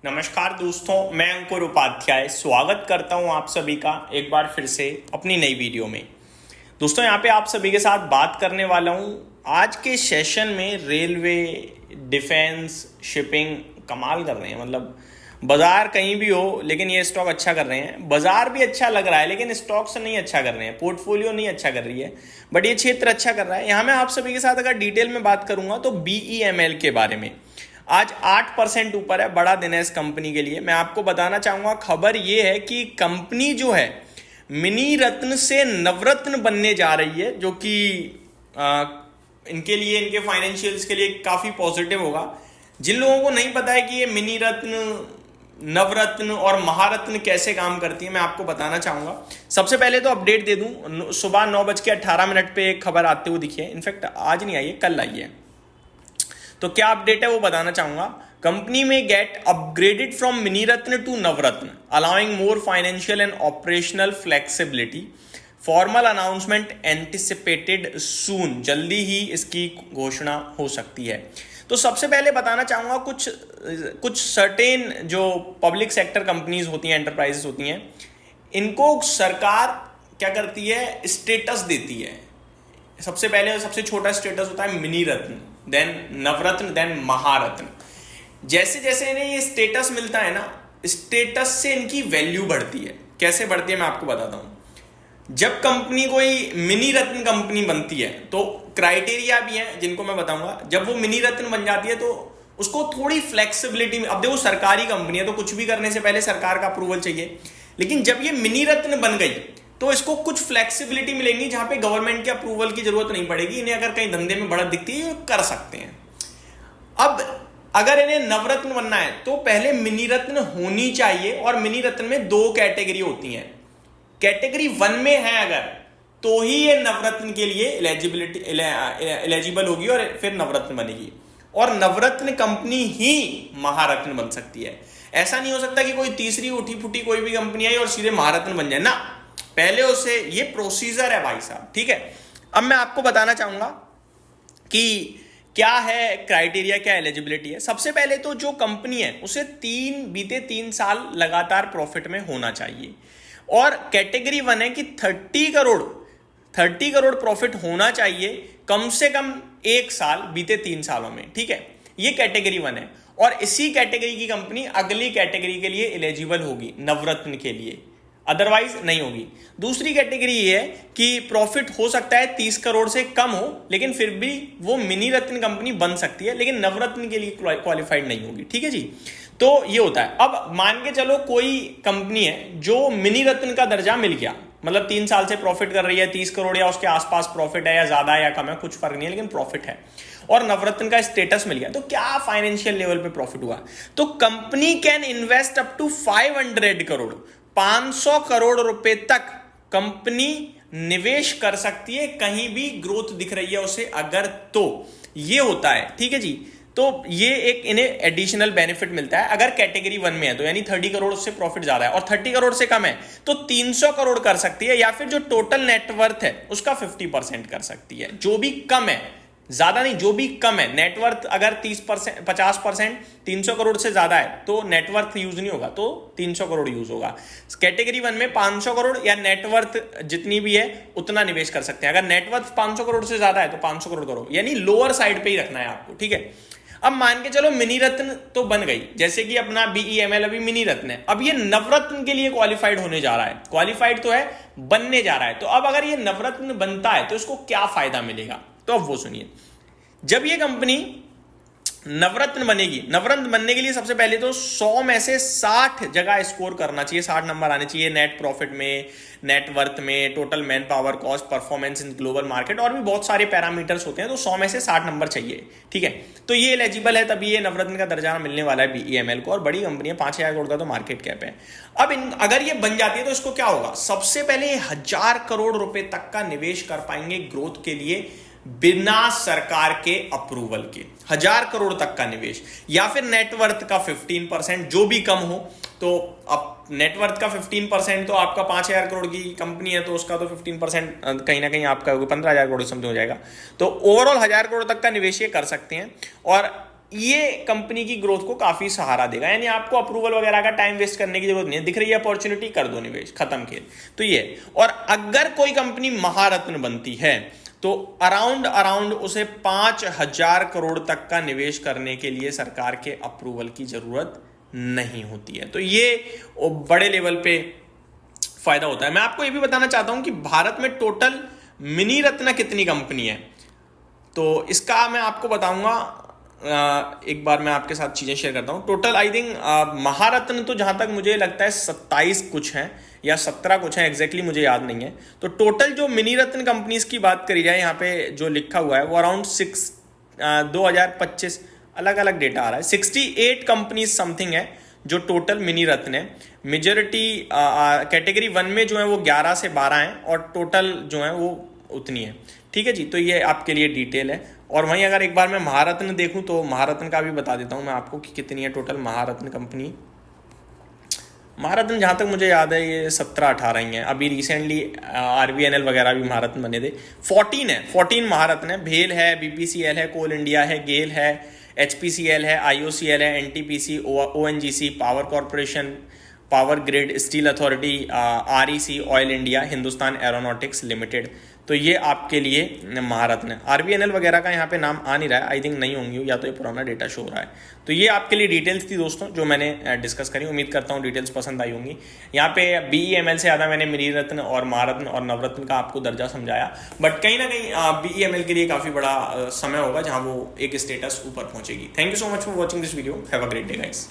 नमस्कार दोस्तों, मैं अंकुर उपाध्याय स्वागत करता हूं आप सभी का एक बार फिर से अपनी नई वीडियो में। दोस्तों यहाँ पे आप सभी के साथ बात करने वाला हूं आज के सेशन में। रेलवे, डिफेंस, शिपिंग कमाल कर रहे हैं। मतलब बाजार कहीं भी हो लेकिन ये स्टॉक अच्छा कर रहे हैं। बाजार भी अच्छा लग रहा है लेकिन स्टॉक्स नहीं अच्छा कर रहे हैं, पोर्टफोलियो नहीं अच्छा कर रही है, बट ये क्षेत्र अच्छा कर रहा है। यहाँ मैं आप सभी के साथ अगर डिटेल में बात करूंगा तो BEML के बारे में। आज 8% ऊपर है, बड़ा दिन है इस कंपनी के लिए। मैं आपको बताना चाहूंगा, खबर यह है कि कंपनी जो है मिनी रत्न से नवरत्न बनने जा रही है, जो कि इनके लिए, इनके फाइनेंशियल्स के लिए काफी पॉजिटिव होगा। जिन लोगों को नहीं पता है कि ये मिनी रत्न, नवरत्न और महारत्न कैसे काम करती है, मैं आपको बताना चाहूंगा। सबसे पहले तो अपडेट दे दूं, सुबह 9:18 पे एक खबर आते हुए दिखी है। इनफैक्ट आज नहीं आई है, कल आई है। तो क्या अपडेट है वो बताना चाहूंगा। कंपनी में get upgraded from mini Ratna to Navratna, allowing more financial and operational flexibility. Formal announcement anticipated soon, जल्दी ही इसकी घोषणा हो सकती है। तो सबसे पहले बताना चाहूंगा, कुछ सर्टेन जो पब्लिक सेक्टर कंपनीज होती हैं, एंटरप्राइजेस होती हैं, इनको सरकार क्या करती है, स्टेटस देती है। सबसे पहले सबसे छोटा स्टेटस होता है मिनी रत्न, देन नवरत्न, देन महारत्न। जैसे जैसे इन्हें ये स्टेटस मिलता है ना, स्टेटस से इनकी वैल्यू बढ़ती है। कैसे बढ़ती है मैं आपको बताता हूं। जब कंपनी कोई मिनी रत्न कंपनी बनती है तो क्राइटेरिया भी है जिनको मैं बताऊंगा। जब वो मिनी रत्न बन जाती है तो उसको थोड़ी फ्लेक्सिबिलिटी, अब देखो सरकारी कंपनी है तो कुछ भी करने से पहले सरकार का अप्रूवल चाहिए, लेकिन जब ये मिनी रत्न बन गई तो इसको कुछ फ्लेक्सिबिलिटी मिलेंगी जहां पे गवर्नमेंट के अप्रूवल की जरूरत नहीं पड़ेगी। इन्हें अगर कहीं धंधे में बढ़त दिखती है कर सकते हैं। अब अगर इन्हें नवरत्न बनना है तो पहले मिनी रत्न होनी चाहिए, और मिनी रत्न में 2 कैटेगरी होती हैं। कैटेगरी 1 में है अगर, तो ही ये नवरत्न के लिए एलिजिबल होगी और फिर नवरत्न बनेगी, और नवरत्न कंपनी ही महारत्न बन सकती है। ऐसा नहीं हो सकता कि कोई तीसरी उठी फुटी कोई भी कंपनी आई और सीधे महारत्न बन जाए ना, पहले उसे, ये प्रोसीजर है भाई साहब, ठीक है। अब मैं आपको बताना चाहूंगा कि क्या है क्राइटेरिया, क्या एलिजिबिलिटी है। सबसे पहले तो जो कंपनी है उसे बीते 3 साल लगातार प्रॉफिट में होना चाहिए, और कैटेगरी 1 है कि 30 करोड़ प्रॉफिट होना चाहिए कम से कम 1 साल बीते 3 सालों में, ठीक है। ये कैटेगरी 1 है, और इसी कैटेगरी की कंपनी अगली कैटेगरी के लिए एलिजिबल होगी, नवरत्न के लिए, अदरवाइज नहीं होगी। दूसरी कैटेगरी ये है कि प्रॉफिट हो सकता है 30 करोड़ से कम हो, लेकिन फिर भी वो मिनी रत्न कंपनी बन सकती है, लेकिन नवरत्न के लिए क्वालिफाइड नहीं होगी, ठीक है जी। तो ये होता है। अब मान के चलो कोई कंपनी है जो मिनी रत्न का दर्जा मिल गया, मतलब 3 साल से प्रॉफिट कर रही है, 30 करोड़ या उसके आसपास प्रॉफिट है, या ज्यादा या कम है, कुछ फर्क नहीं है, लेकिन प्रॉफिट है, और नवरत्न का स्टेटस मिल गया। तो क्या फाइनेंशियल लेवल पे प्रॉफिट हुआ, तो company can invest up to 500 crore, 500 crore रुपए तक कंपनी निवेश कर सकती है, कहीं भी ग्रोथ दिख रही है उसे अगर, तो ये होता है, ठीक है जी। तो ये एक इन्हें एडिशनल बेनिफिट मिलता है अगर कैटेगरी 1 में है तो, यानी 30 करोड़ से प्रॉफिट ज्यादा है, और 30 करोड़ से कम है तो 300 करोड़ कर सकती है, या फिर जो टोटल नेटवर्थ है उसका 50% कर सकती है। जो भी कम है, ज्यादा नहीं, जो भी कम है, नेटवर्थ अगर 30%, 50%, 300 करोड़ से ज्यादा है तो नेटवर्थ यूज नहीं होगा, तो 300 करोड़ यूज होगा। कैटेगरी 1 में 500 करोड़ या नेटवर्थ जितनी भी है उतना निवेश कर सकते हैं। अगर नेटवर्थ 500 करोड़ से ज्यादा है तो 500 करोड़ करो, यानी लोअर साइड पे ही रखना है आपको, ठीक है। अब मान के चलो मिनी रत्न तो बन गई, जैसे कि अपना BEML अभी मिनी रत्न है, अब ये नवरत्न के लिए क्वालिफाइड होने जा रहा है, क्वालिफाइड तो है, बनने जा रहा है। तो अब अगर ये नवरत्न बनता है तो इसको क्या फायदा मिलेगा, तो अब वो सुनिए। जब ये कंपनी नवरत्न बनेगी, नवरत्न बनने के लिए सबसे पहले तो 100 में से 60 जगह स्कोर करना चाहिए, 60 नंबर आने चाहिए, नेट प्रॉफिट में, नेटवर्थ में, total man power, cost, performance in global market, और भी बहुत सारे पैरामीटर्स होते हैं। तो 100 में से 60 नंबर चाहिए, ठीक है। तो ये एलिजिबल है, तभी ये नवरत्न का दर्जा मिलने वाला है BEML को, और बड़ी कंपनी है, 5000 करोड़ का तो मार्केट कैप है। अब अगर ये बन जाती है तो इसको क्या होगा, सबसे पहले 1000 करोड़ रुपए तक का निवेश कर पाएंगे ग्रोथ के लिए, बिना सरकार के अप्रूवल के। 1000 करोड़ तक का निवेश, या फिर नेटवर्थ का 15%, जो भी कम हो। तो अब नेटवर्थ का 15%, तो आपका 5000 करोड़ की कंपनी है तो उसका तो 15% कहीं ना कहीं आपका 15,000 करोड़ समझ हो जाएगा। तो ओवरऑल 1000 करोड़ तक का निवेश ये कर सकते हैं, और ये कंपनी की ग्रोथ को काफी सहारा देगा, यानी आपको अप्रूवल वगैरह का टाइम वेस्ट करने की जरूरत नहीं है। दिख रही है अपॉर्चुनिटी, कर दो निवेश, खत्म खेल। तो ये, और अगर कोई कंपनी महारत्न बनती है तो अराउंड उसे 5,000 करोड़ तक का निवेश करने के लिए सरकार के अप्रूवल की जरूरत नहीं होती है। तो ये बड़े लेवल पे फायदा होता है। मैं आपको ये भी बताना चाहता हूं कि भारत में टोटल मिनी रत्न कितनी कंपनी है, तो इसका मैं आपको बताऊंगा। एक बार मैं आपके साथ चीजें शेयर करता हूं। टोटल आई थिंक महारत्न तो जहां तक मुझे लगता है 27 कुछ है या 17 कुछ है, एग्जैक्टली मुझे याद नहीं है। तो टोटल जो मिनी रत्न कंपनीज की बात करी जाए, यहाँ पे जो लिखा हुआ है वो अराउंड 2025 अलग अलग डेटा आ रहा है, 68 कंपनीज समथिंग है जो टोटल मिनी रत्न है। मेजोरिटी कैटेगरी 1 में जो है वो 11 से 12 है और टोटल जो है वो उतनी है। ठीक है जी, तो ये आपके लिए डिटेल है। और वहीं अगर एक बार मैं महारत्न देखूं तो महारत्न का भी बता देता हूं मैं आपको कि कितनी है टोटल महारत्न कंपनी। महारत्न जहां तक मुझे याद है ये 17-18 ही हैं। अभी रिसेंटली RVNL वगैरह भी महारत्न बने थे। 14 है, 14 महारत्न है। भेल है, BPCL है, कोल इंडिया है, गेल है, HPCL है, IOCL है, NTPC, ONGC, power corporation, power grid, steel authority, REC, oil India, Hindustan aeronautics limited. तो ये आपके लिए महारत्न है। RVNL वगैरह का यहाँ पे नाम आ नहीं रहा है, आई थिंक नहीं होंगी, या तो ये पुराना डेटा शो हो रहा है। तो ये आपके लिए डिटेल्स थी दोस्तों जो मैंने डिस्कस करी। उम्मीद करता हूँ डिटेल्स पसंद आई होंगी। यहाँ पे BEML से ज़्यादा मैंने मिनी रत्न और महारत्न और नवरत्न का आपको दर्जा समझाया, बट कहीं ना कहीं BEML के लिए काफ़ी बड़ा समय होगा जहाँ वो एक स्टेटस ऊपर पहुंचेगी। Thank you so much for watching this video. Have a great day guys.